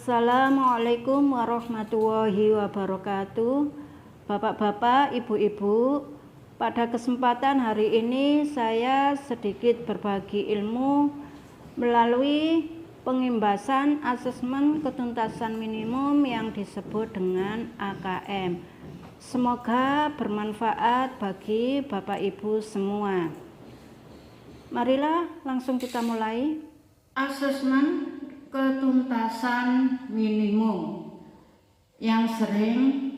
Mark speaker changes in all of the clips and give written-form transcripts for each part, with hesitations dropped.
Speaker 1: Assalamualaikum warahmatullahi wabarakatuh. Bapak-bapak, ibu-ibu, pada kesempatan hari ini saya sedikit berbagi ilmu melalui pengimbasan asesmen ketuntasan minimum yang disebut dengan AKM. Semoga bermanfaat bagi Bapak Ibu semua. Marilah langsung kita mulai. Asesmen ketuntasan minimum yang sering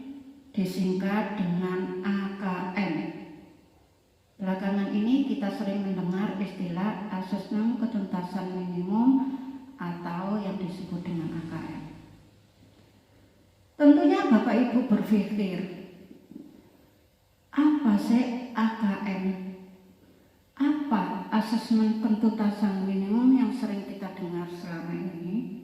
Speaker 1: disingkat dengan AKM. Belakangan ini kita sering mendengar istilah asesmen ketuntasan minimum atau yang disebut dengan AKM. Tentunya Bapak Ibu berpikir, apa sih AKM? Apa asesmen ketuntasan minimum yang sering kita dengar selama ini?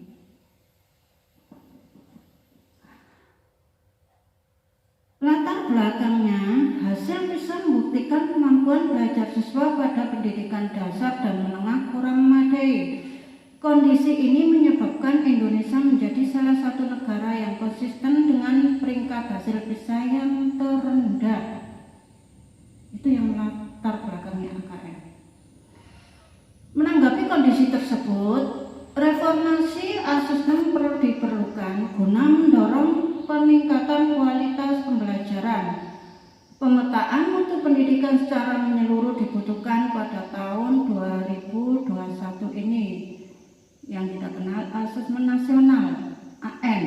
Speaker 1: Latar belakangnya, hasil bisa membuktikan kemampuan belajar siswa pada pendidikan dasar dan menengah kurang memadai. Kondisi ini menyebabkan Indonesia menjadi salah satu negara yang konsisten dengan peringkat hasil PISA yang terendah. Itu yang latar belakangnya AKM. Menanggapi kondisi tersebut, reformasi asesmen perlu diperlukan guna mendorong peningkatan kualitas pembelajaran. Pemetaan mutu pendidikan secara menyeluruh dibutuhkan pada tahun 2021 ini yang kita kenal asesmen nasional (AN).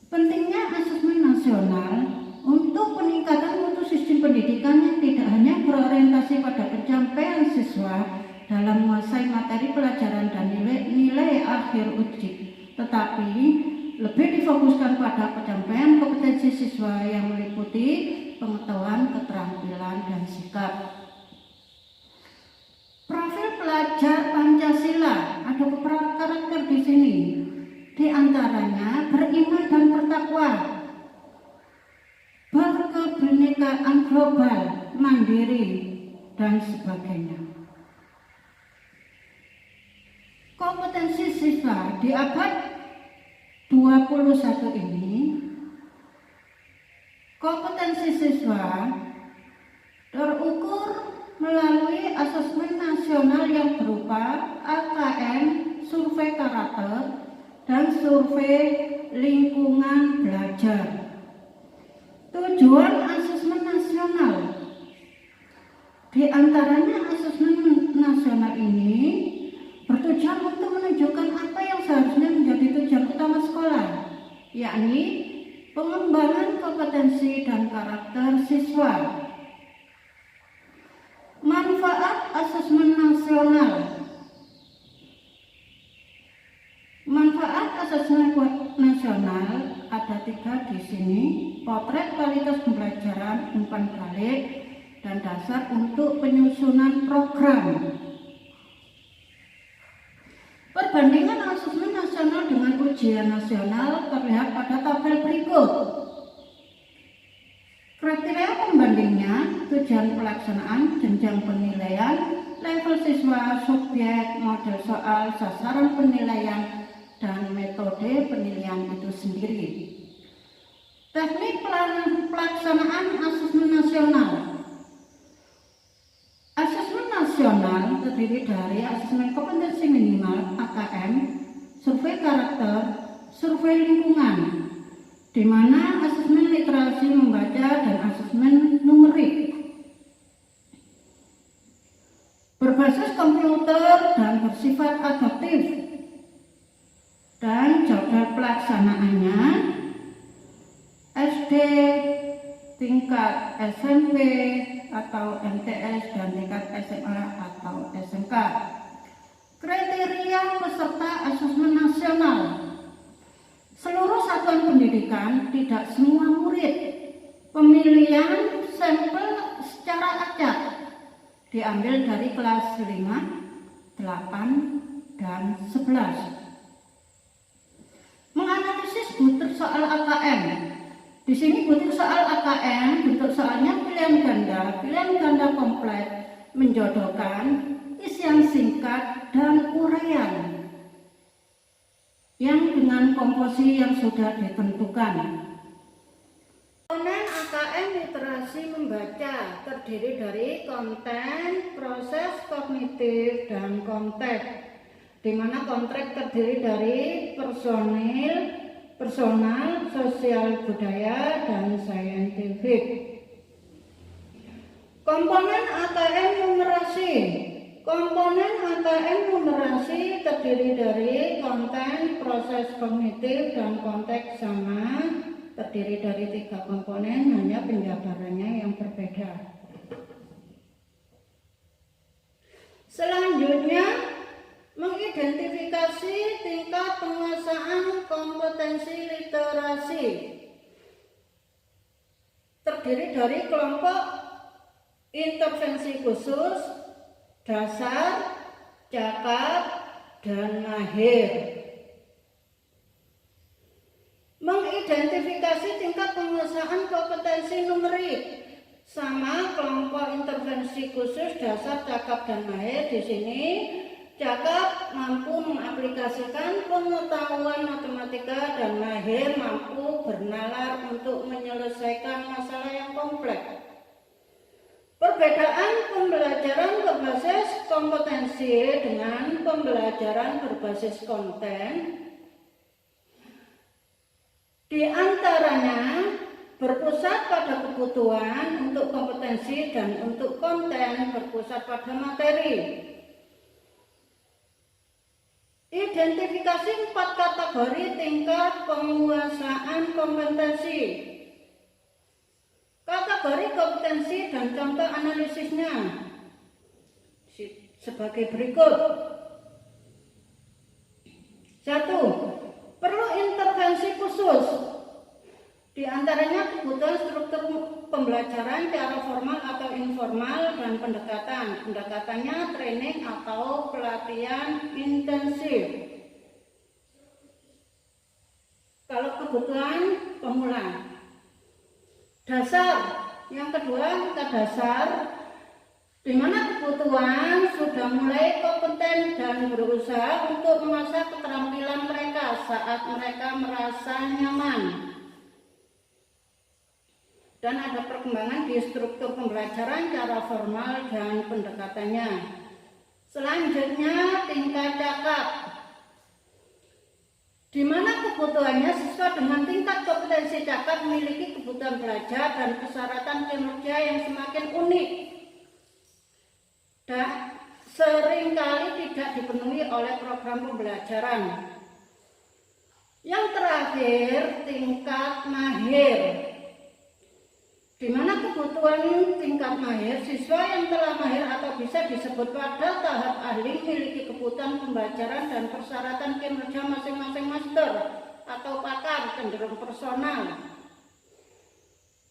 Speaker 1: Pentingnya asesmen nasional untuk peningkatan mutu sistem pendidikan yang tidak hanya berorientasi pada pencapaian siswa dalam menguasai materi pelajaran dan nilai akhir uji, tetapi lebih difokuskan pada pencapaian kompetensi siswa yang meliputi pengetahuan, keterampilan, dan sikap. Profil pelajar Pancasila ada beberapa karakter di sini, di antaranya beriman dan bertakwa, berkebinekaan global, mandiri, dan sebagainya. Kompetensi siswa di abad 21 ini, kompetensi siswa terukur melalui asesmen nasional yang berupa AKM, survei karakter, dan survei lingkungan belajar. Tujuan asesmen nasional, di antaranya asesmen nasional ini bertujuan untuk menunjukkan apa yang seharusnya menjadi tujuan utama sekolah, yakni pengembangan kompetensi dan karakter siswa. Manfaat asesmen nasional. Manfaat asesmen nasional ada 3 di sini: potret kualitas pembelajaran, umpan balik, dan dasar untuk penyusunan program. Perbandingan asesmen nasional dengan ujian nasional terlihat pada tabel berikut. Kriteria pembandingnya: tujuan pelaksanaan, jenjang penilaian, level siswa, subjek, model soal, sasaran penilaian, dan metode penilaian itu sendiri. Teknik pelaksanaan asesmen nasional. Asesmen nasional terdiri dari asesmen kompetensi minimal (AKM), survei karakter, survei lingkungan, di mana asesmen literasi membaca dan asesmen numerik. Berbasis komputer dan bersifat adaptif. Dan jadwal pelaksanaannya SD, tingkat SMP atau MTS, dan tingkat SMA atau SMK. Kriteria peserta asesmen nasional. Seluruh satuan pendidikan, tidak semua murid. Pemilihan sampel secara acak, diambil dari kelas 5, 8, dan 11. Menganalisis butir soal AKM. Di sini butir soal AKM, bentuk soalnya pilihan ganda komplit, menjodohkan isian singkat dan uraian. yang dengan komposisi yang sudah ditentukan. Komponen AKM literasi membaca terdiri dari konten, proses kognitif, dan konteks, di mana konteks terdiri dari personal, sosial budaya, dan saintifik. Komponen AKM numerasi. Komponen AKM numerasi terdiri dari konten, proses kognitif, dan konteks sama, terdiri dari 3 komponen, hanya penjabarannya yang berbeda. Selanjutnya, mengidentifikasi tingkat penguasaan kompetensi literasi. Terdiri dari kelompok intervensi khusus, dasar, cakap, dan mahir. Mengidentifikasi tingkat penguasaan kompetensi numerik. Sama kelompok intervensi khusus, dasar, cakap, dan mahir. Di sini cakap mampu mengaplikasikan pengetahuan matematika dan mahir mampu bernalar untuk menyelesaikan masalah yang kompleks. Perbedaan pembelajaran berbasis kompetensi dengan pembelajaran berbasis konten, di antaranya berpusat pada kebutuhan untuk kompetensi dan untuk konten berpusat pada materi. Identifikasi 4 kategori tingkat penguasaan kompetensi. Kategori kompetensi dan contoh analisisnya sebagai berikut. 1. Perlu intervensi khusus. Di antaranya kebutuhan struktur pembelajaran secara formal atau informal dan pendekatan. Pendekatannya training atau pelatihan intensif. Kalau kebutuhan pemula. Dasar, yang kedua kita dasar, di mana kebutuhan sudah mulai kompeten dan berusaha untuk mengasah keterampilan mereka saat mereka merasa nyaman. Dan ada perkembangan di struktur pembelajaran secara formal dan pendekatannya. Selanjutnya tingkat cakap, di mana kebutuhannya sesuai dengan tingkat kompetensi cakap memiliki kebutuhan belajar dan persyaratan kinerja yang semakin unik dan seringkali tidak dipenuhi oleh program pembelajaran. Yang terakhir, tingkat mahir, di mana kebutuhan tingkat mahir, siswa yang telah mahir atau bisa disebut pada tahap ahli memiliki kebutuhan pembelajaran dan persyaratan kinerja masing-masing master atau pakar cenderung personal.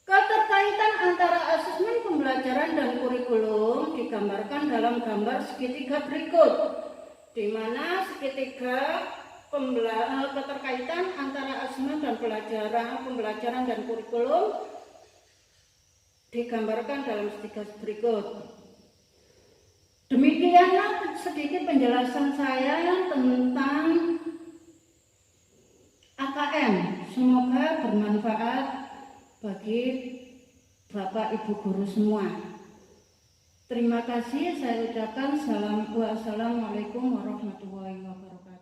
Speaker 1: Keterkaitan antara asesmen pembelajaran dan kurikulum digambarkan dalam gambar segitiga berikut, di mana segitiga keterkaitan antara asesmen dan pembelajaran dan kurikulum digambarkan dalam segitiga berikut. Demikianlah sedikit penjelasan saya tentang AKM. Semoga bermanfaat bagi Bapak Ibu guru semua. Terima kasih, saya ucapkan Wassalamualaikum warahmatullahi wabarakatuh.